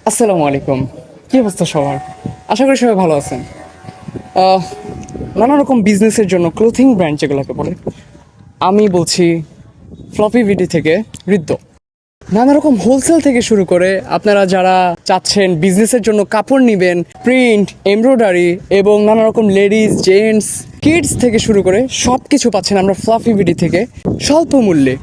আসসালামু আলাইকুম। কি অবস্থা সবার? আশা করি সবাই ভালো আছেন। আহ, নানা রকম বিজনেসের জন্য ক্লোথিং ব্র্যান্ড যেগুলোকে বলে, আমি বলছি ফ্লপি ভিডি থেকে ঋদ্ধ। নানা রকম হোলসেল থেকে শুরু করে আপনারা যারা চাচ্ছেন বিজনেসের জন্য কাপড় নেবেন, প্রিন্ট, এমব্রয়ডারি এবং নানা রকম লেডিস, জেন্টস, কিডস থেকে শুরু করে সব কিছু পাচ্ছেন আমরা ফ্লপি ভিডি থেকে স্বল্প মূল্যে।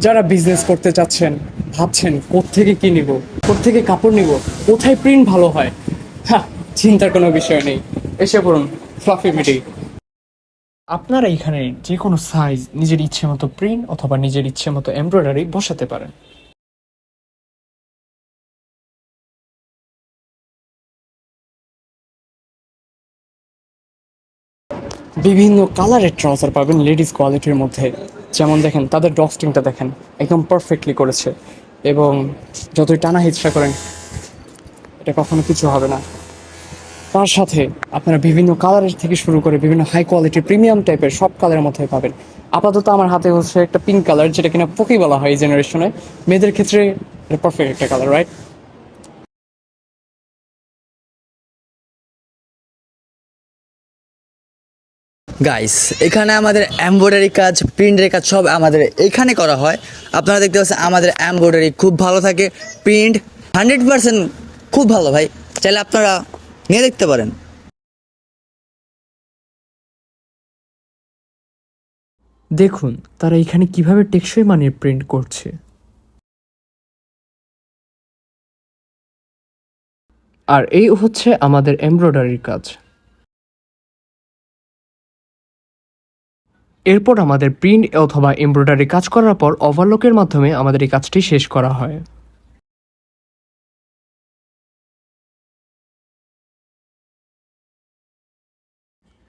যারা বিজনেস করতে চাচ্ছেন, ভাবছেন কোত্থেকে কি নিব, কোত্থেকে কাপড় নিব, কোথায় প্রিন্ট ভালো হয়, হ্যাঁ, চিন্তার কোনো বিষয় নেই। এসে পড়ুন ফ্লাফি মিডি। আপনারা এখানে যে কোনো সাইজ, নিজের ইচ্ছে মতো প্রিন্ট অথবা নিজের ইচ্ছে মতো এমব্রয়ডারি বসাতে পারেন। বিভিন্ন কালারের ট্রাউজার পাবেন লেডিস কোয়ালিটির মধ্যে। যেমন দেখেন তাদের ডস্টিংটা দেখেন, একদম পারফেক্টলি করেছে। এবং যতই টানা হিচড়া করেন, এটা কখনো কিছু হবে না। তার সাথে আপনারা বিভিন্ন কালারের থেকে শুরু করে বিভিন্ন হাই কোয়ালিটি প্রিমিয়াম টাইপের সব কালারের মধ্যে পাবেন। আপাতত আমার হাতে হচ্ছে একটা পিঙ্ক কালার, যেটা কিনা পকি বলা হয় এই জেনারেশনে। মেয়েদের ক্ষেত্রে এটা পারফেক্ট একটা কালার, রাইট? গাইস, এখানে আমাদের এমব্রয়ডারি কাজ, প্রিন্টের কাজ সব আমাদের এখানে করা হয়। আপনারা দেখতে পাচ্ছেন আমাদের এমব্রয়ডারি খুব ভালো থাকে, প্রিন্ট 100% খুব ভালো ভাই। চাইলে আপনারা নিয়ে দেখতে পারেন। দেখুন তারা এখানে কিভাবে টেকসই মানের প্রিন্ট করছে। আর এই হচ্ছে আমাদের এমব্রয়ডারির কাজ। এরপর আমাদের প্রিন্ট অথবা এমব্রয়ডারি কাজ করার পর ওভারলকের মাধ্যমে আমাদের এই কাজটি শেষ করা হয়।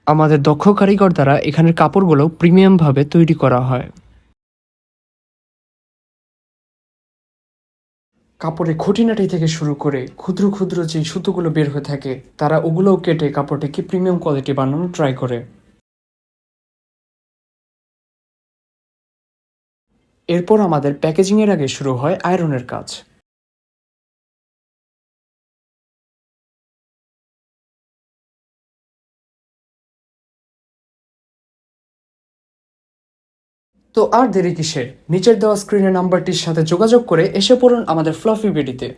আমাদের দক্ষ কারিগর দ্বারা এখানের কাপড়গুলো প্রিমিয়ামভাবে তৈরি করা হয়। কাপড়ের খুঁটিনাটি থেকে শুরু করে ক্ষুদ্র ক্ষুদ্র যে সুতোগুলো বের হয়ে থাকে, তারা ওগুলোও কেটে কাপড়টিকে প্রিমিয়াম কোয়ালিটি বানানোর ট্রাই করে। এরপর আমাদের প্যাকেজিংয়ের আগে শুরু হয় আয়রনের কাজ। তো আর দেরি কিসের, নিচের দেওয়া স্ক্রিনের নাম্বারটির সাথে যোগাযোগ করে এসে পড়ুন আমাদের ফ্লফি বিডিতে।